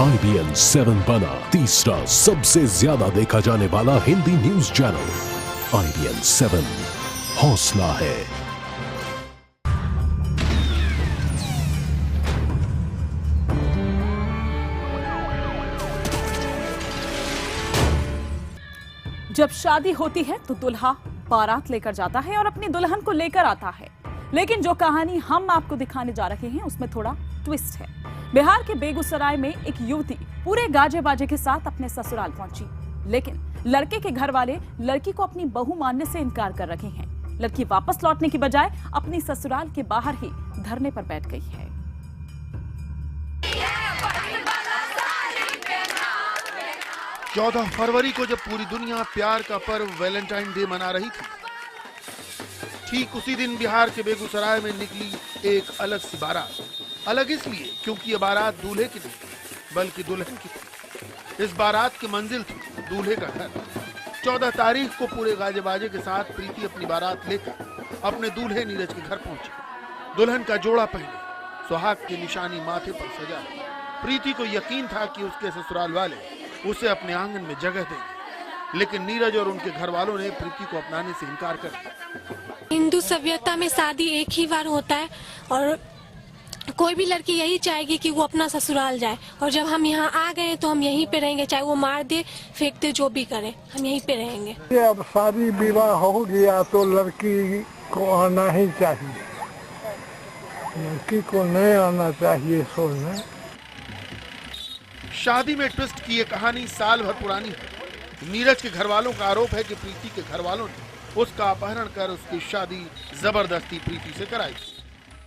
IBN 7 बना तीसरा सबसे ज्यादा देखा जाने वाला हिंदी न्यूज चैनल। IBN 7 हौसला है। जब शादी होती है तो दुल्हा बारात लेकर जाता है और अपनी दुल्हन को लेकर आता है, लेकिन जो कहानी हम आपको दिखाने जा रहे हैं उसमें थोड़ा ट्विस्ट है। बिहार के बेगूसराय में एक युवती पूरे गाजे बाजे के साथ अपने ससुराल पहुंची, लेकिन लड़के के घर वाले लड़की को अपनी बहू मानने से इनकार कर रहे हैं। लड़की वापस लौटने की बजाय अपनी ससुराल के बाहर ही धरने पर बैठ गई है। 14 फरवरी को जब पूरी दुनिया प्यार का पर्व वैलेंटाइन डे मना रही थी, ठीक उसी दिन बिहार के बेगूसराय में निकली एक अलग सी बारात। अलग इसलिए क्योंकि ये बारात दूल्हे की नहीं बल्कि दुल्हन की थी। इस बारात की मंजिल थी दूल्हे का घर। 14 तारीख को पूरे गाजे बाजे के साथ प्रीति अपनी बारात लेकर अपने दूल्हे नीरज के घर पहुंची। दुल्हन का जोड़ा पहने, सुहाग की निशानी माथे पर सजा। प्रीति को यकीन था कि उसके ससुराल वाले उसे अपने आंगन में जगह देंगे, लेकिन नीरज और उनके घर वालों ने प्रीति को अपनाने से इनकार कर दिया। हिंदू सभ्यता में शादी एक ही बार होता है और कोई भी लड़की यही चाहेगी कि वो अपना ससुराल जाए, और जब हम यहाँ आ गए तो हम यहीं पे रहेंगे, चाहे वो मार दे फेंक दे जो भी करे, हम यहीं पे रहेंगे। अब शादी विवाह हो गया तो लड़की को आना ही चाहिए, लड़की को नहीं आना चाहिए सोचना। शादी में ट्विस्ट की ये कहानी साल भर पुरानी है। नीरज के घर वालों का आरोप है कि प्रीति के घर वालों ने उसका अपहरण कर उसकी शादी जबरदस्ती प्रीति से कराई।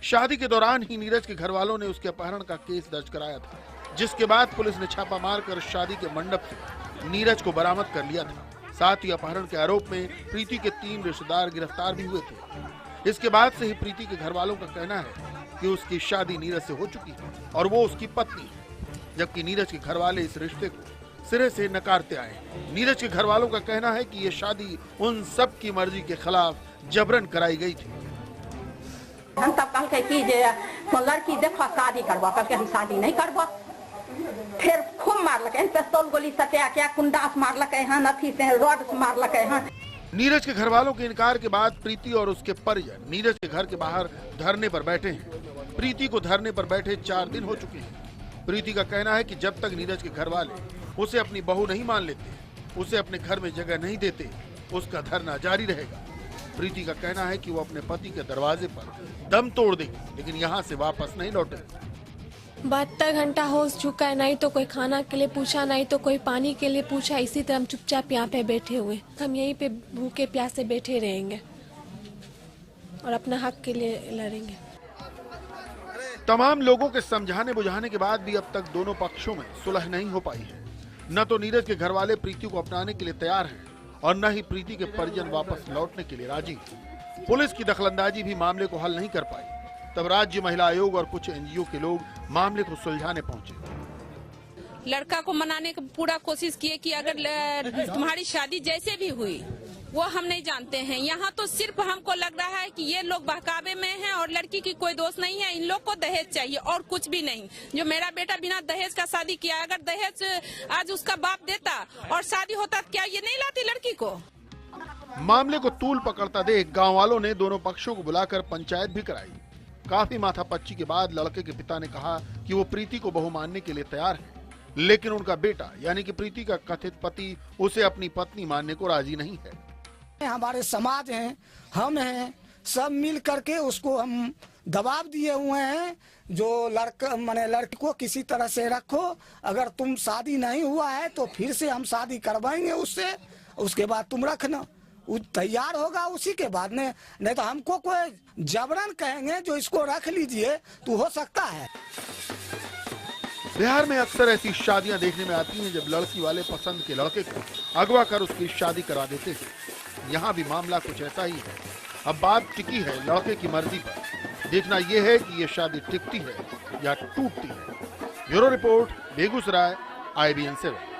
शादी के दौरान ही नीरज के घर वालों ने उसके अपहरण का केस दर्ज कराया था, जिसके बाद पुलिस ने छापा मारकर शादी के मंडप से नीरज को बरामद कर लिया था। साथ ही अपहरण के आरोप में प्रीति के 3 रिश्तेदार गिरफ्तार भी हुए थे। इसके बाद से ही प्रीति के घर वालों का कहना है कि उसकी शादी नीरज से हो चुकी है और वो उसकी पत्नी है, जबकि नीरज के घर वाले इस रिश्ते को सिरे से नकारते आए। नीरज के घर वालों का कहना है कि ये शादी उन सब की मर्जी के खिलाफ जबरन कराई गई थी। हम तब कल कि लड़की देखो शादी करवा, कल हम शादी नहीं करवा। फिर खूब मारलक, पिस्तौल गोली सटिया क्या कुंडास मारलक है, नथी से रॉड से मारलक है। नीरज के घर वालों के इनकार के बाद प्रीति और उसके परिजन नीरज के घर के बाहर धरने पर बैठे हैं। प्रीति को धरने पर बैठे 4 दिन हो चुके हैं। प्रीति का कहना है कि जब तक नीरज के घर वाले उसे अपनी बहू नहीं मान लेते, उसे अपने घर में जगह नहीं देते, उसका धरना जारी रहेगा। प्रीति का कहना है कि वो अपने पति के दरवाजे पर दम तोड़ देगी, लेकिन यहाँ से वापस नहीं लौटेगी। 72 घंटा हो चुका है, नहीं तो कोई खाना के लिए पूछा, नहीं तो कोई पानी के लिए पूछा। इसी तरह हम चुपचाप यहाँ पे बैठे हुए, हम यहीं पे भूखे प्यासे बैठे रहेंगे और अपना हक के लिए लड़ेंगे। तमाम लोगों के समझाने बुझाने के बाद भी अब तक दोनों पक्षों में सुलह नहीं हो पाई है। न तो नीरज के घर वाले प्रीति को अपनाने के लिए तैयार हैं और न ही प्रीति के परिजन वापस लौटने के लिए राजी। पुलिस की दखलंदाजी भी मामले को हल नहीं कर पाई। तब राज्य महिला आयोग और कुछ NGO के लोग मामले को सुलझाने पहुंचे। लड़का को मनाने की पूरा कोशिश किए कि अगर तुम्हारी शादी जैसे भी हुई वो हम नहीं जानते हैं। यहाँ तो सिर्फ हमको लग रहा है कि ये लोग बहकावे में हैं और लड़की की कोई दोष नहीं है। इन लोग को दहेज चाहिए और कुछ भी नहीं। जो मेरा बेटा बिना दहेज का शादी किया, अगर दहेज आज उसका बाप देता और शादी होता तो क्या ये नहीं लाती लड़की को? मामले को तूल पकड़ता देख गांव वालों ने दोनों पक्षों को बुलाकर पंचायत भी कराई। काफी माथापच्ची के बाद लड़के के पिता ने कहा कि वो प्रीति को बहू मानने के लिए तैयार है, लेकिन उनका बेटा यानी कि प्रीति का कथित पति उसे अपनी पत्नी मानने को राजी नहीं है। हमारे समाज हैं, हम हैं, सब मिल करके उसको हम दबाव दिए हुए हैं। जो लड़का माने लड़की को किसी तरह से रखो, अगर तुम शादी नहीं हुआ है तो फिर से हम शादी करवाएंगे उससे, उसके बाद तुम रखना। वो तैयार होगा उसी के बाद ने, नहीं तो हमको कोई जबरन कहेंगे जो इसको रख लीजिए तो हो सकता है। बिहार में अक्सर ऐसी शादियां देखने में आती हैं जब लड़की वाले पसंद के लड़के को अगवा कर उसकी शादी करा देते हैं। यहाँ भी मामला कुछ ऐसा ही है। अब बात टिकी है लड़के की मर्जी पर। देखना यह है कि ये शादी टिकती है या टूटती है। Bureau report, Begusarai, IBN 7।